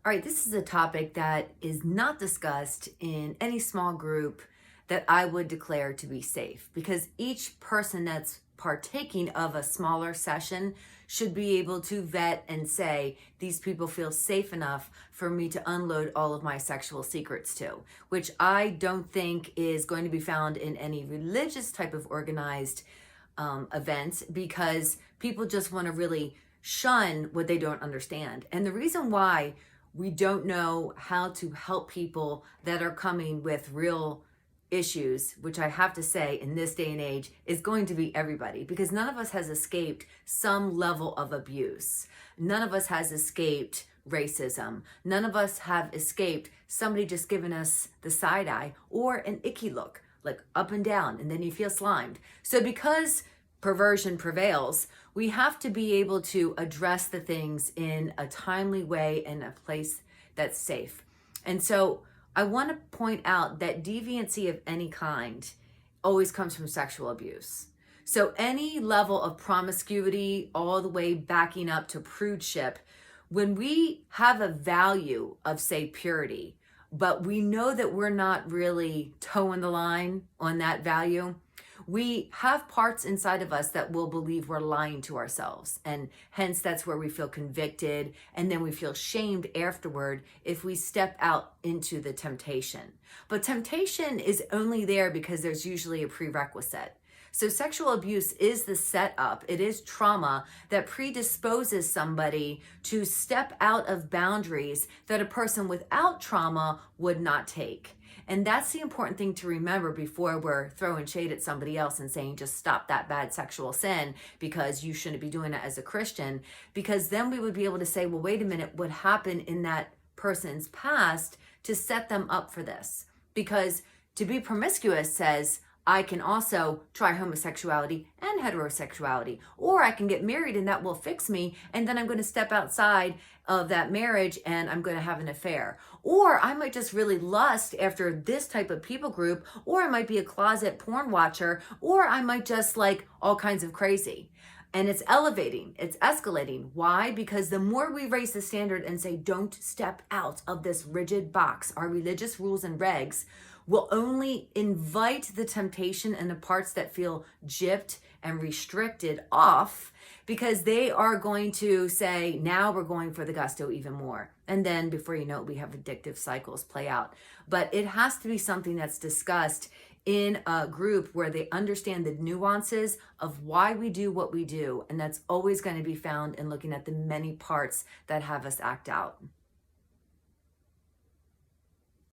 All right, this is a topic that is not discussed in any small group that I would declare to be safe, because each person that's partaking of a smaller session should be able to vet and say, these people feel safe enough for me to unload all of my sexual secrets to, which I don't think is going to be found in any religious type of organized event, because people just want to really shun what they don't understand. And the reason why we don't know how to help people that are coming with real issues, which I have to say in this day and age is going to be everybody, because none of us has escaped some level of abuse. None of us has escaped racism. None of us have escaped somebody just giving us the side eye or an icky look, like up and down, and then you feel slimed. So because perversion prevails, we have to be able to address the things in a timely way in a place that's safe. And so I want to point out that deviancy of any kind always comes from sexual abuse. So any level of promiscuity, all the way backing up to prudeship, when we have a value of, say, purity, but we know that we're not really toeing the line on that value, we have parts inside of us that will believe we're lying to ourselves. And hence that's where we feel convicted, and then we feel shamed afterward if we step out into the temptation. But temptation is only there because there's usually a prerequisite. So sexual abuse is the setup. It is trauma that predisposes somebody to step out of boundaries that a person without trauma would not take. And that's the important thing to remember before we're throwing shade at somebody else and saying, just stop that bad sexual sin because you shouldn't be doing it as a Christian. Because then we would be able to say, well, wait a minute, what happened in that person's past to set them up for this? Because to be promiscuous says, I can also try homosexuality and heterosexuality, or I can get married and that will fix me, and then I'm going to step outside of that marriage and I'm going to have an affair. Or I might just really lust after this type of people group, or I might be a closet porn watcher, or I might just like all kinds of crazy. And it's elevating, it's escalating. Why? Because the more we raise the standard and say, don't step out of this rigid box, our religious rules and regs will only invite the temptation and the parts that feel gypped and restricted off, because they are going to say, now we're going for the gusto even more. And then before you know it, we have addictive cycles play out. But it has to be something that's discussed in a group where they understand the nuances of why we do what we do. And that's always going to be found in looking at the many parts that have us act out.